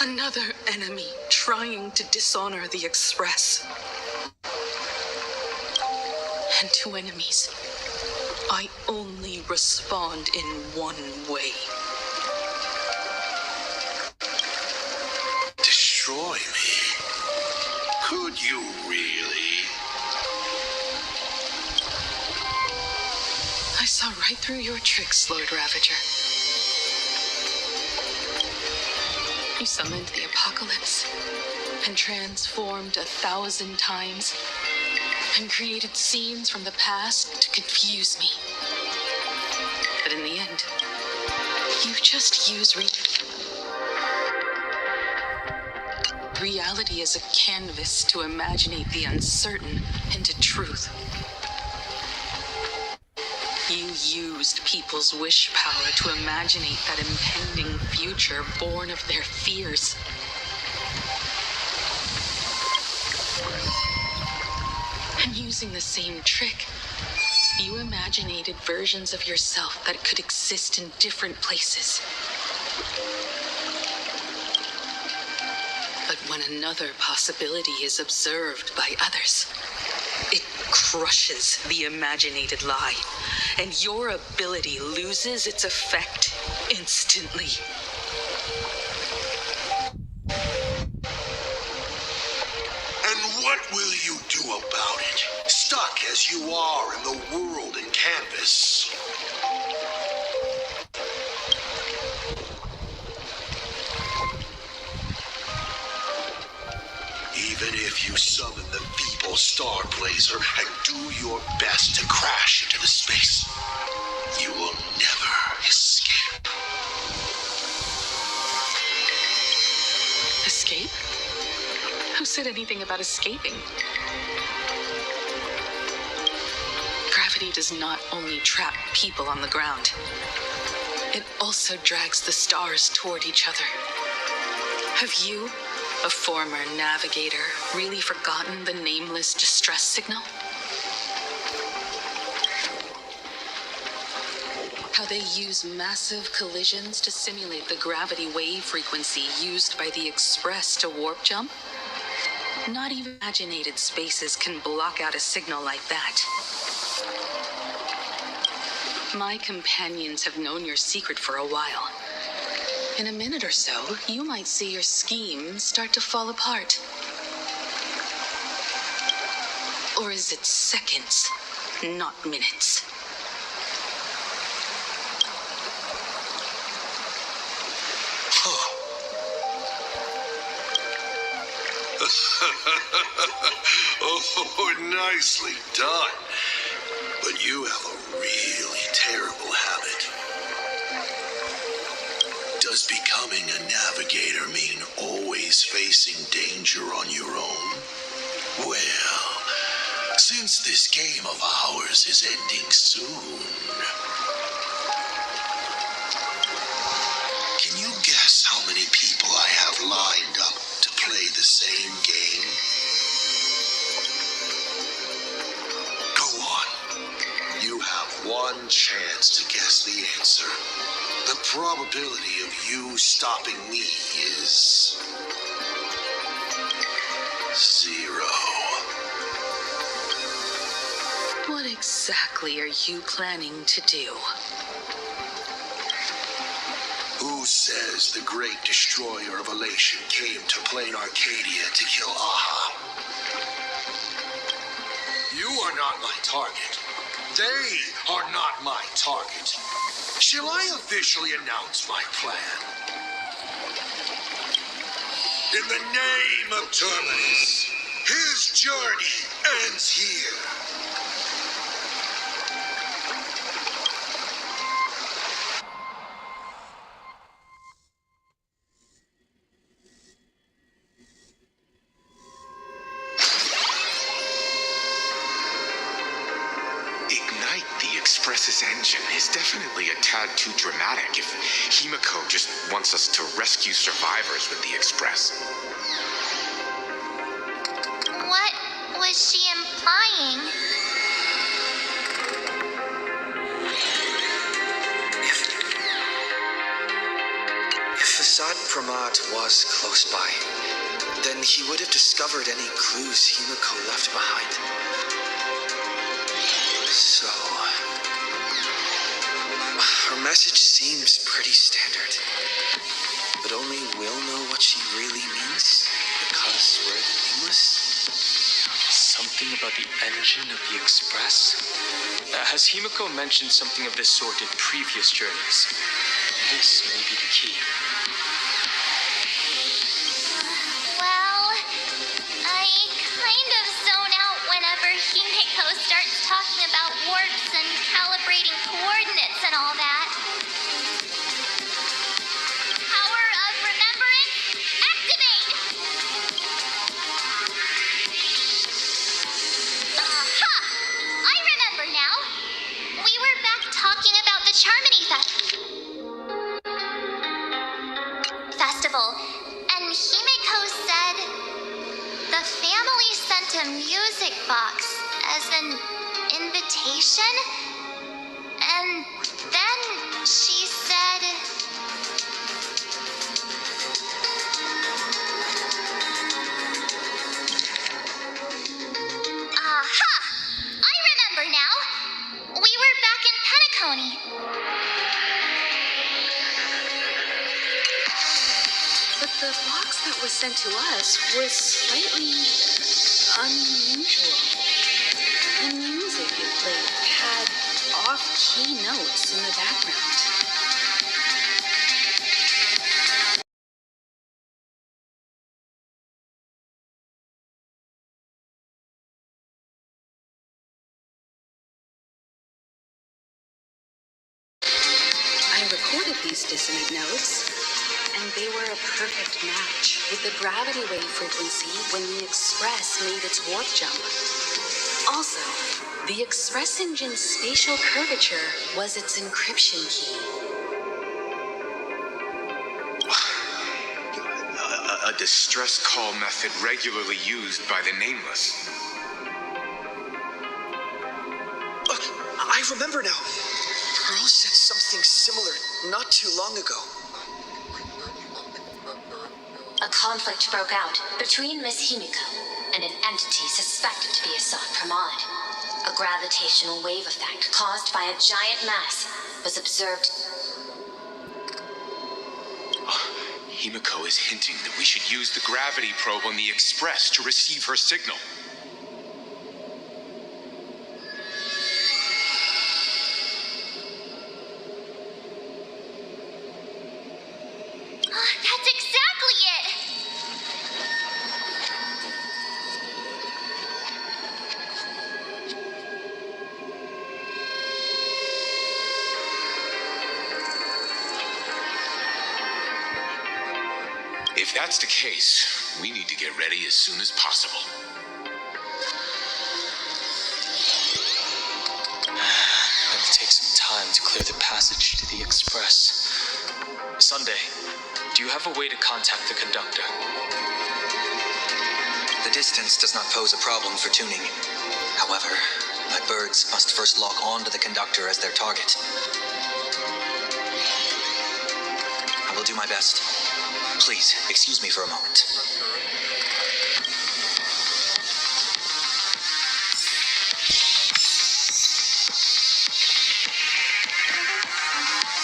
another enemy trying to dishonor the Express. and to enemies. I only respond in one way. Destroy me? Could you really? I saw right through your tricks, Lord Ravager. You summoned the apocalypse and transformed 1,000 times and created scenes from the past to confuse me. But in the end, you just use reality as a canvas to imaginate the uncertain into truth. You used people's wish power to imaginate that impending future born of their fears. And using the same trick, you imaginated versions of yourself that could exist in different places. But when another possibility is observed by others, it crushes the imaginated lie, and your ability loses its effect instantly. And what will you do about it? Stuck as you are in the world in canvas. Even if you summon the feeble star blazer and do your best to crash into the space, you will never escape. Escape? Who said anything about escaping? Gravity does not only trap people on the ground, it also drags the stars toward each other. Have you, a former navigator, really forgotten the nameless distress signal? How they use massive collisions to simulate the gravity wave frequency used by the Express to warp jump? Not even imaginated spaces can block out a signal like that. My companions have known your secret for a while. In a minute or so, you might see your scheme start to fall apart. Or is it seconds, not minutes? Oh, nicely done. But you have a really terrible habit. Does becoming a navigator mean always facing danger on your own? Well, since this game of ours is ending soon, can you guess how many people I have lined up to play the same game? Go on. You have one chance to guess the answer. The probability of you stopping me is 0. What exactly are you planning to do? Who says the great destroyer of elation came to plain Arcadia to kill Aha? You are not my target. They are not my target. Shall I officially announce my plan? In the name of Terminus, his journey ends here. Ignite the Express's engine is definitely a tad too dramatic if Himiko just wants us to rescue survivors with the Express. What was she implying? If Fasad Pramat was close by, then he would have discovered any clues Himiko left behind. message seems pretty standard. But only we'll know what she really means because we're nameless. Something about the engine of the Express? Has Himiko mentioned something of this sort in previous journeys? This may be the key. Well, I kind of zone out whenever Himiko starts talking about warps and calibrating coordinates and all that. Power of remembrance, activate! Aha! I remember now. We were back talking about the Charmony Festival, and Himiko said the family sent a music box as an invitation, and then she said, aha! I remember now. We were back in Penacony. But the box that was sent to us was slightly unusual. The music it played had off-key notes in the background. I recorded these dissonant notes, and they were a perfect match with the gravity wave frequency when the Express made its warp jump. Also, the Express engine's spatial curvature was its encryption key. A distress call method regularly used by the Nameless. I remember now. Pearl said something similar not too long ago. A conflict broke out between Miss Himiko and an entity suspected to be a Sot Pramod. A gravitational wave effect caused by a giant mass was observed. Himiko is hinting that we should use the gravity probe on the Express to receive her signal. That's exactly it! If that's the case, we need to get ready as soon as possible. It'll take some time to clear the passage to the Express. Sunday, do you have a way to contact the conductor? The distance does not pose a problem for tuning. However, my birds must first log on to the conductor as their target. I will do my best. Please, excuse me for a moment.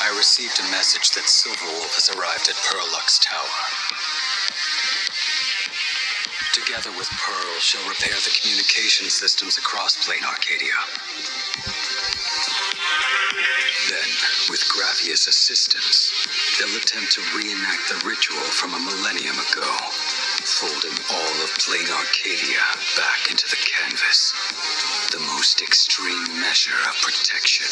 I received a message that Silverwolf has arrived at Pearlux Tower. Together with Pearl, she'll repair the communication systems across Plain Arcadia. Then, with Graphia's assistance, they'll attempt to reenact the ritual from a millennium ago, folding all of Plain Arcadia back into the canvas. The most extreme measure of protection.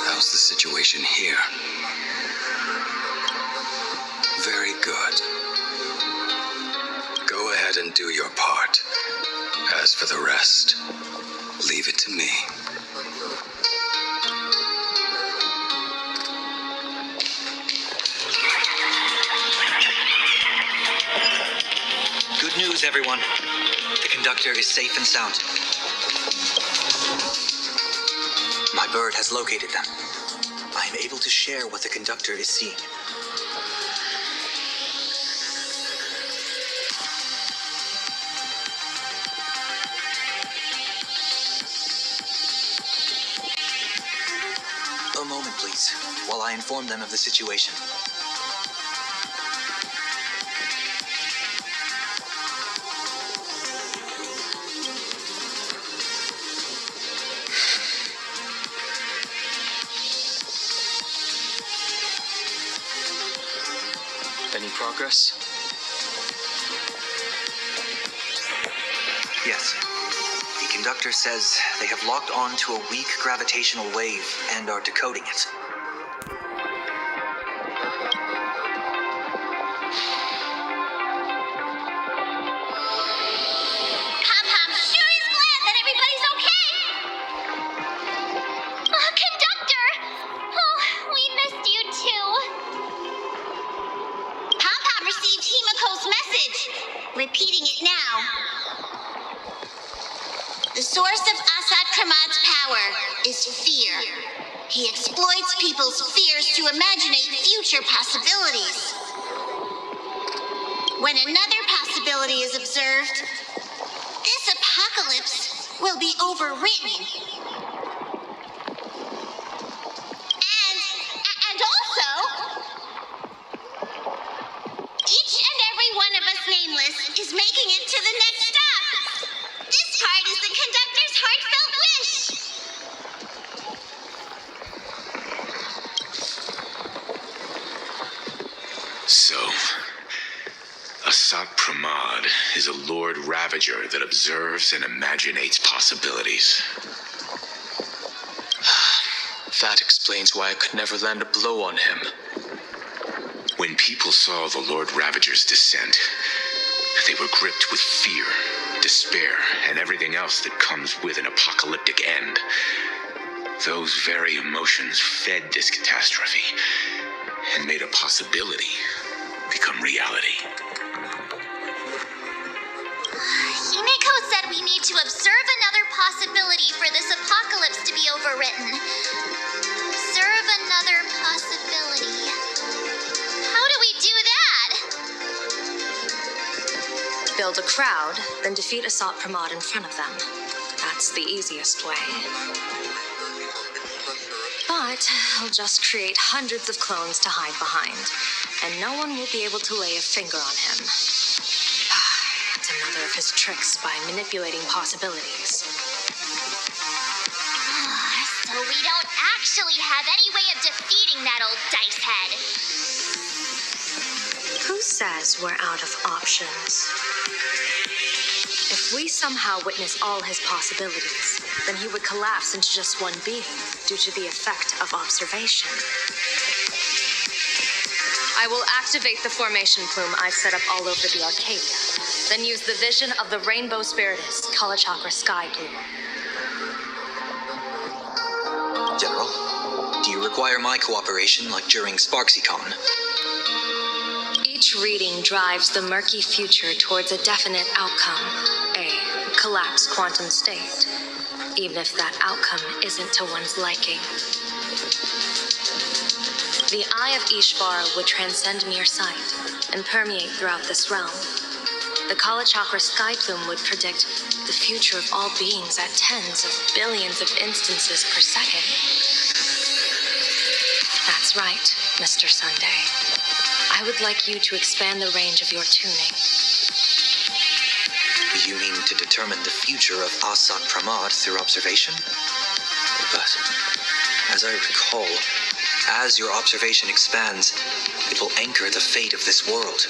How's the situation here? Very good. Go ahead and do your part. As for the rest, leave it to me. Good news, everyone. The conductor is safe and sound. My bird has located them. I am able to share what the conductor is seeing. I informed them of the situation. Any progress? Yes. The conductor says they have locked on to a weak gravitational wave and are decoding it. Pom-Pom sure is glad that everybody's okay. Conductor! Oh, we missed you too. Pom-Pom received Himiko's message. Repeating it now. The source of Asat Kramad's power is fear. He exploits people's fears to imaginate future possibilities. When another possibility is observed, this apocalypse will be overwritten. And also, each and every one of us nameless is making it to the next stop. This part is the conductor's heartfelt wish. So, Asat Pramad is a Lord Ravager that observes and imaginates possibilities. That explains why I could never land a blow on him. When people saw the Lord Ravager's descent, they were gripped with fear, despair, and everything else that comes with an apocalyptic end. Those very emotions fed this catastrophe and made a possibility become reality. Himiko said we need to observe another possibility for this apocalypse to be overwritten. Observe another possibility. How do we do that? Build a crowd, then defeat Asat Pramad in front of them. That's the easiest way. But I'll just create hundreds of clones to hide behind, and no one will be able to lay a finger on him. That's another of his tricks by manipulating possibilities. So we don't actually have any way of defeating that old dice head. Who says we're out of options? If we somehow witness all his possibilities, then he would collapse into just one being due to the effect of observation. I will activate the formation plume I've set up all over the Arcadia, then use the vision of the Rainbow Spiritus Kalachakra Sky Plume. General, do you require my cooperation like during SparksyCon? Each reading drives the murky future towards a definite outcome, a collapsed quantum state, even if that outcome isn't to one's liking. The Eye of Ishvara would transcend mere sight and permeate throughout this realm. The Kalachakra Sky Plume would predict the future of all beings at tens of billions of instances per second. That's right, Mr. Sunday. I would like you to expand the range of your tuning. You mean to determine the future of Asat Pramad through observation? But, as I recall, as your observation expands, it will anchor the fate of this world.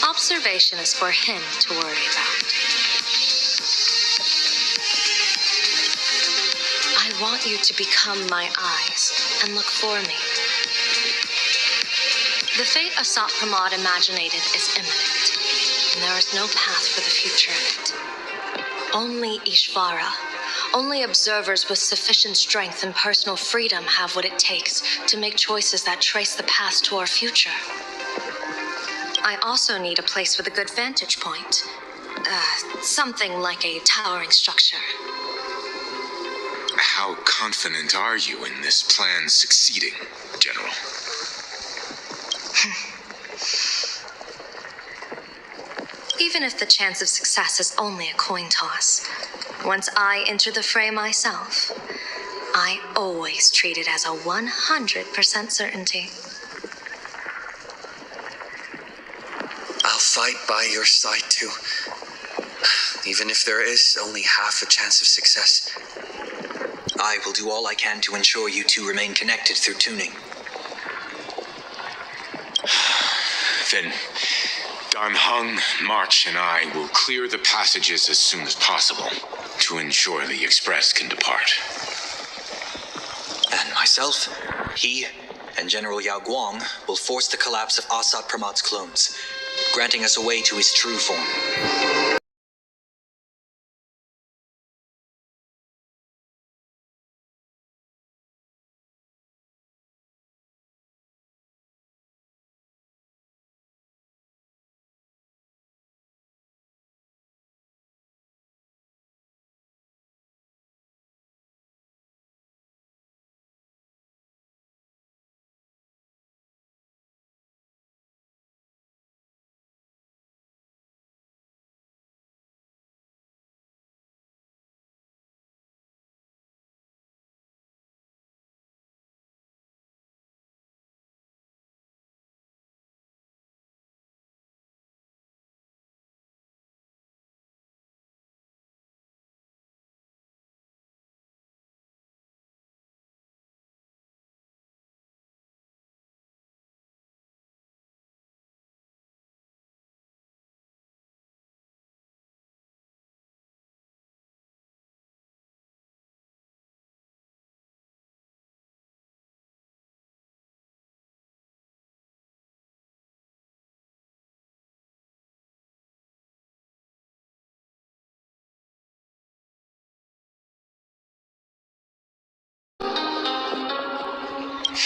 Observation is for him to worry about. I want you to become my eyes and look for me. The fate Asat Pramad imaginated is imminent, and there is no path for the future in it. Only Ishvara, only observers with sufficient strength and personal freedom have what it takes to make choices that trace the path to our future. I also need a place with a good vantage point. Something like a towering structure. How confident are you in this plan succeeding, General? Even if the chance of success is only a coin toss, once I enter the fray myself, I always treat it as a 100% certainty. I'll fight by your side too. Even if there is only half a chance of success. I will do all I can to ensure you two remain connected through tuning. Then Dan Heng, March, and I will clear the passages as soon as possible to ensure the Express can depart. And myself, he, and General Yao Guang will force the collapse of Asat Pramat's clones, granting us a way to his true form.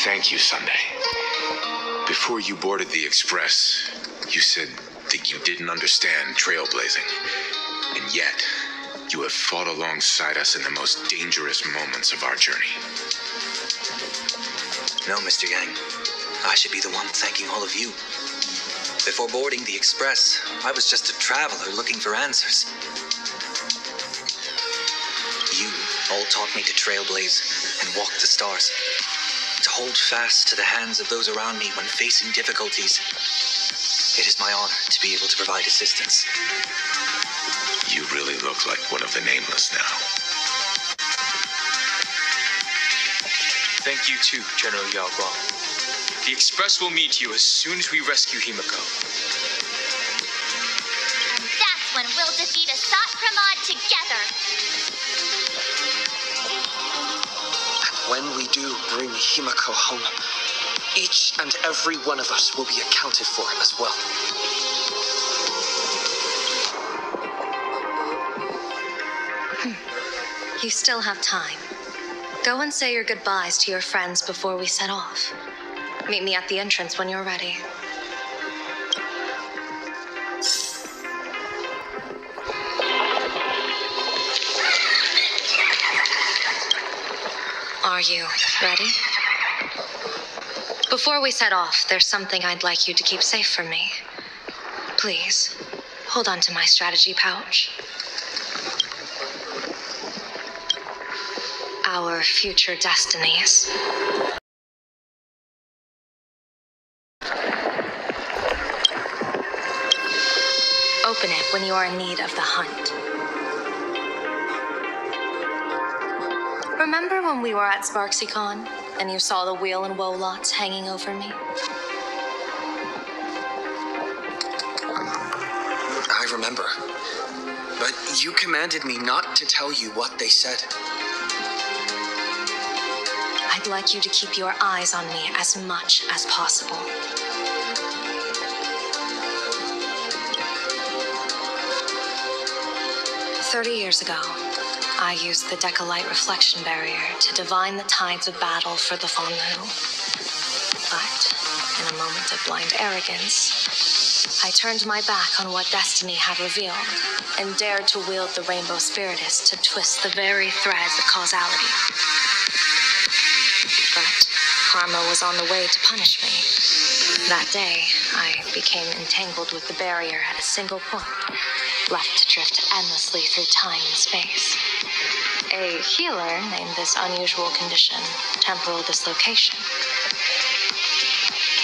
Thank you, Sunday. Before you boarded the Express, you said that you didn't understand trailblazing. And yet, you have fought alongside us in the most dangerous moments of our journey. No, Mr. Yang. I should be the one thanking all of you. Before boarding the Express, I was just a traveler looking for answers. You all taught me to trailblaze and walk the stars. To hold fast to the hands of those around me when facing difficulties. It is my honor to be able to provide assistance. You really look like one of the Nameless now. Thank you too, General Yao Guang. The Express will meet you as soon as we rescue Himiko. And that's when we'll defeat Asat Pramod together. When we do bring Himiko home, each and every one of us will be accounted for as well. You still have time. Go and say your goodbyes to your friends before we set off. Meet me at the entrance when you're ready. Are you ready? Before we set off, there's something I'd like you to keep safe from me. Please, hold on to my strategy pouch. Our future destinies. Open it when you are in need of the hunt. Remember when we were at SparksyCon and you saw the wheel and woe lots hanging over me? I remember. But you commanded me not to tell you what they said. I'd like you to keep your eyes on me as much as possible. "30 years ago, I used the Decalite reflection barrier to divine the tides of battle for the Fanghu. But, in a moment of blind arrogance, I turned my back on what destiny had revealed and dared to wield the Rainbow Spiritus to twist the very threads of causality. But karma was on the way to punish me. That day, I became entangled with the barrier at a single point, left to drift endlessly through time and space. A healer named this unusual condition temporal dislocation.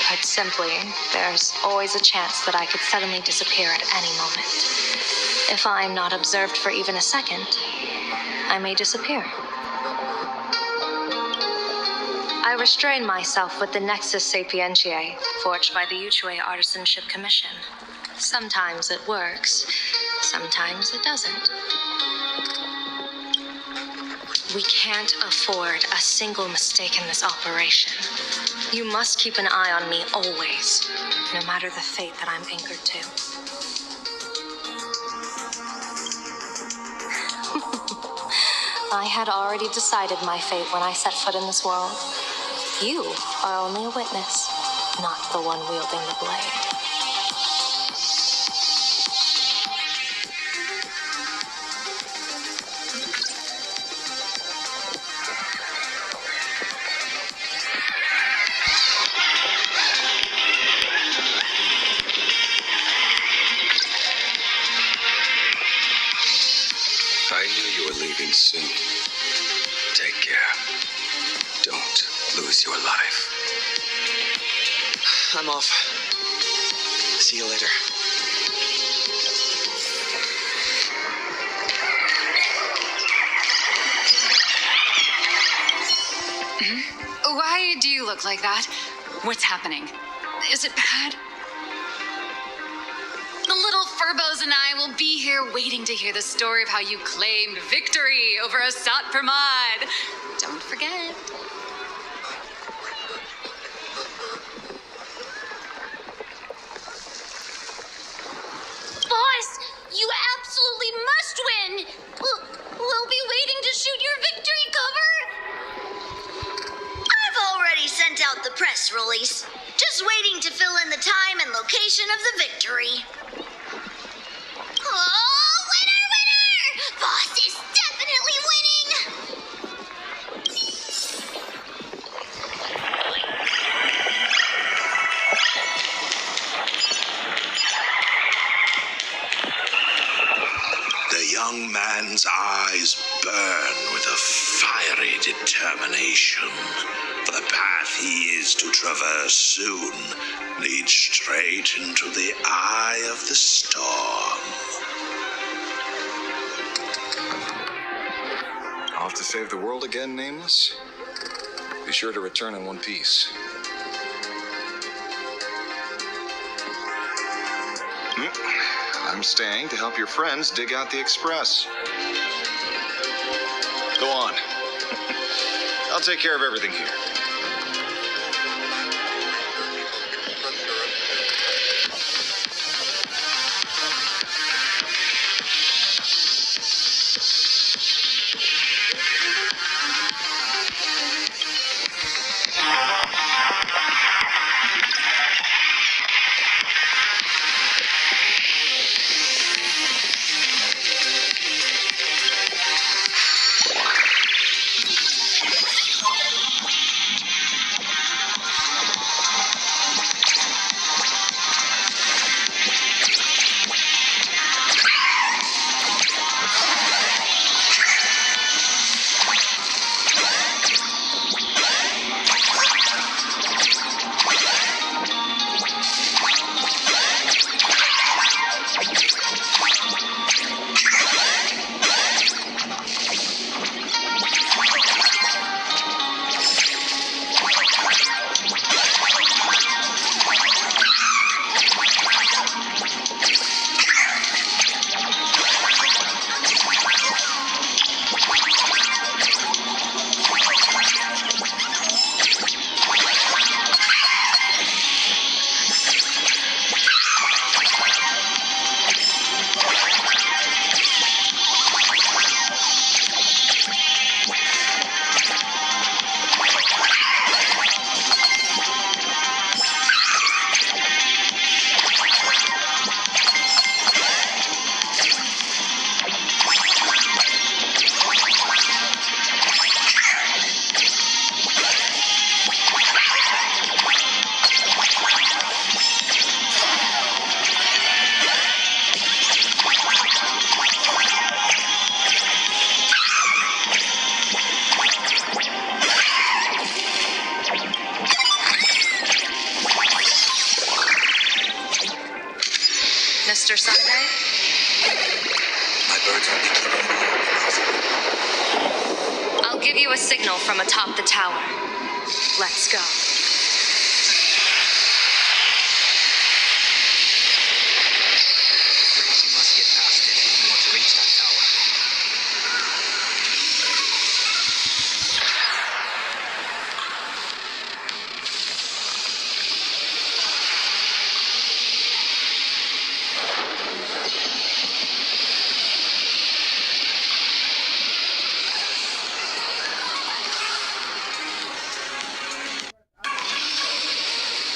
Put simply, there's always a chance that I could suddenly disappear at any moment. If I'm not observed for even a second, I may disappear. I restrain myself with the Nexus Sapientiae, forged by the Yuchue Artisanship Commission. Sometimes it works, sometimes it doesn't. We can't afford a single mistake in this operation. You must keep an eye on me always, no matter the fate that I'm anchored to. I had already decided my fate when I set foot in this world. You are only a witness, not the one wielding the blade. I knew you were leaving soon. Take care. Don't lose your life. I'm off. See you later. Why do you look like that? What's happening? Is it bad? The little Furbos and I will be here waiting to hear the story of how you claimed victory over Asat Pramad. Don't forget. Boss, you absolutely must win! We'll be waiting to shoot your victory cover! I've already sent out the press release. Just waiting to fill in the time and location of the victory. Oh, winner, winner! Boss is definitely winning! The young man's eyes burn with a fiery determination. For the path he is to traverse soon leads straight into the eye of the storm. Off to save the world again, Nameless? Be sure to return in one piece. I'm staying to help your friends dig out the Express. Go on. I'll take care of everything here. Mr. Sunday? My birds won't be keeping an eye on me, Rosalind. I'll give you a signal from atop the tower. Let's go.